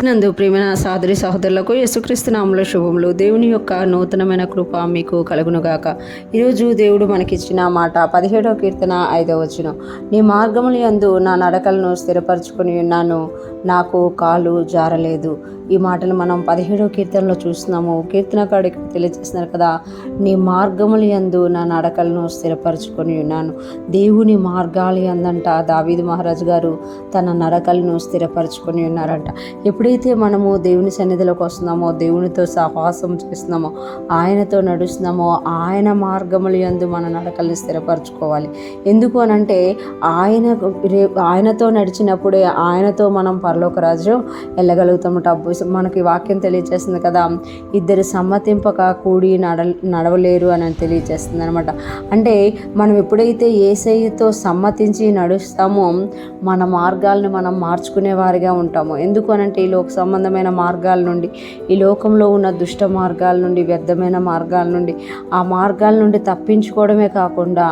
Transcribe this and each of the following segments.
క్రీస్తునందు ప్రియమైన సహోదరి సహోదరులకు యేసుక్రీస్తు నామములో శుభములు. దేవుని యొక్క నూతనమైన కృప మీకు కలుగునుగాక. ఈరోజు దేవుడు మనకిచ్చిన మాట 17వ కీర్తన 5వ వచనం. నీ మార్గముల యందు నా నడకలను స్థిరపరచుకొని ఉన్నాను, నాకు కాలు జారలేదు. ఈ మాటలు మనం 17వ కీర్తనలో చూస్తున్నాము. కీర్తనకారుడు ఇక్కడ తెలియజేస్తున్నారు కదా, నీ మార్గముల యందు నా నడకలను స్థిరపరచుకొని ఉన్నాను. దేవుని మార్గాల యందంట దావీదు మహారాజు గారు తన నడకలను స్థిరపరచుకొని ఉన్నారంట. ఎప్పుడైతే మనము దేవుని సన్నిధిలోకి వస్తున్నామో, దేవునితో సహవాసం చేస్తున్నామో, ఆయనతో నడుస్తున్నామో, ఆయన మార్గముల యందు మన నడకల్ని స్థిరపరచుకోవాలి. ఎందుకు అనంటే ఆయనతో నడిచినప్పుడే ఆయనతో మనం పరలోక రాజ్యం వెళ్ళగలుగుతామట. మనకి వాక్యం తెలియజేస్తుంది కదా, ఇద్దరు సమ్మతింపక కూడి నడవలేరు అని తెలియజేస్తుంది అనమాట. అంటే మనం ఎప్పుడైతే యేసయ్యతో సమ్మతించి నడుస్తామో మన మార్గాలను మనం మార్చుకునే వారిగా ఉంటాము. ఎందుకు అనంటే ఈ లోక సంబంధమైన మార్గాల నుండి, ఈ లోకంలో ఉన్న దుష్ట మార్గాల నుండి, వ్యర్థమైన మార్గాల నుండి, ఆ మార్గాల నుండి తప్పించుకోవడమే కాకుండా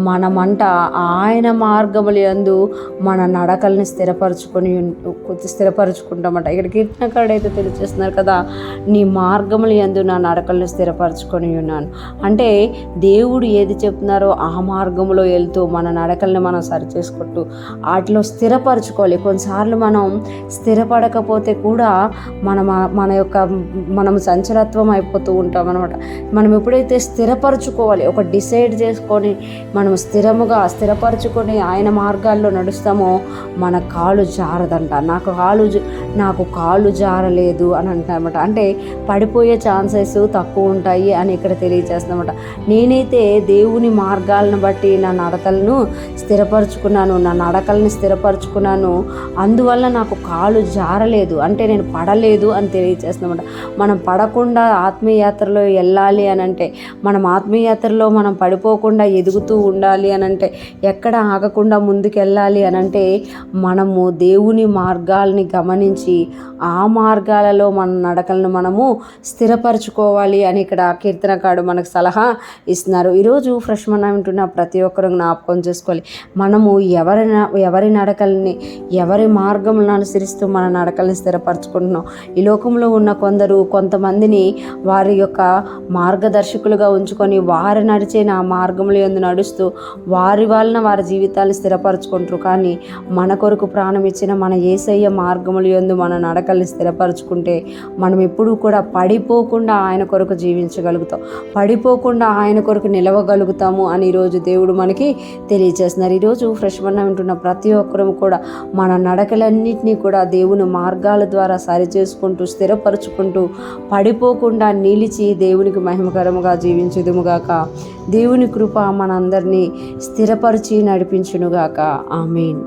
మనమంట ఆయన మార్గముల యందు మన నడకల్ని స్థిరపరచుకుంటామంట. ఇక్కడ కీర్తనకారుడు అయితే తెలియజేస్తున్నారు కదా, నీ మార్గముల యందు నా నడకలను స్థిరపరచుకొని ఉన్నాను. అంటే దేవుడు ఏది చెప్తున్నారో ఆ మార్గంలో వెళ్తూ మన నడకల్ని మనం సరి చేసుకుంటూ వాటిలో స్థిరపరచుకోవాలి. కొన్నిసార్లు మనం స్థిరపడకపోతే కూడా మనం సంచలత్వం అయిపోతూ ఉంటాం అనమాట. మనం ఎప్పుడైతే స్థిరపరచుకోవాలి, ఒక డిసైడ్ చేసుకొని మనం స్థిరపరచుకొని ఆయన మార్గాల్లో నడుస్తామో మన కాలు జారదంట. నాకు కాలు జారలేదు అని అంటామట. అంటే పడిపోయే ఛాన్సెస్ తక్కువ ఉంటాయి అని ఇక్కడ తెలియజేస్తామట. నేనైతే దేవుని మార్గాలను బట్టి నా నడకలను స్థిరపరచుకున్నాను, నా నడకల్ని స్థిరపరచుకున్నాను, అందువల్ల నాకు కాలు జారలేదు, అంటే నేను పడలేదు అని తెలియజేస్తామట. మనం పడకుండా ఆత్మీయయాత్రలో వెళ్ళాలి అని అంటే, మనం ఆత్మీయయాత్రలో మనం పడిపోకుండా ఎదుగుతూ ఉండాలి అని అంటే, ఎక్కడ ఆగకుండా ముందుకు వెళ్ళాలి అని అంటే మనము దేవుని మార్గాల్ని గమనించి ఆ మార్గాలలో మన నడకలను మనము స్థిరపరచుకోవాలి అని ఇక్కడ కీర్తనకారుడు మనకు సలహా ఇస్తున్నారు. ఈరోజు ఫ్రెష్ మనం వింటున్న ప్రతి ఒక్కరు జ్ఞాపకం చేసుకోవాలి, మనము ఎవరి నడకల్ని, ఎవరి మార్గములను అనుసరిస్తూ మన నడకల్ని స్థిరపరచుకుంటున్నాం. ఈ లోకంలో ఉన్న కొంతమందిని వారి యొక్క మార్గదర్శకులుగా ఉంచుకొని వారు నడిచే నా మార్గముల యందు నడుస్తూ వారి వలన వారి జీవితాన్ని స్థిరపరచుకుంటారు. కానీ మన కొరకు ప్రాణం ఇచ్చిన మన యేసయ్య మార్గముల యందు మన నడకల్ని స్థిరపరచుకుంటే మనం ఎప్పుడూ కూడా పడిపోకుండా ఆయన కొరకు జీవించగలుగుతాం, పడిపోకుండా ఆయన కొరకు నిలవగలుగుతాము అని ఈరోజు దేవుడు మనకి తెలియజేస్తున్నారు. ఈరోజు ఫ్రెష్ మన్నా వింటున్న ప్రతి ఒక్కరూ కూడా మన నడకలన్నింటినీ కూడా దేవుని మార్గాల ద్వారా సరి చేసుకుంటూ స్థిరపరచుకుంటూ పడిపోకుండా నిలిచి దేవునికి మహిమకరముగా జీవించుదుముగాక. దేవుని కృప మనందరినీ స్థిరపరిచి నడిపించునుగాక. ఆమేన్.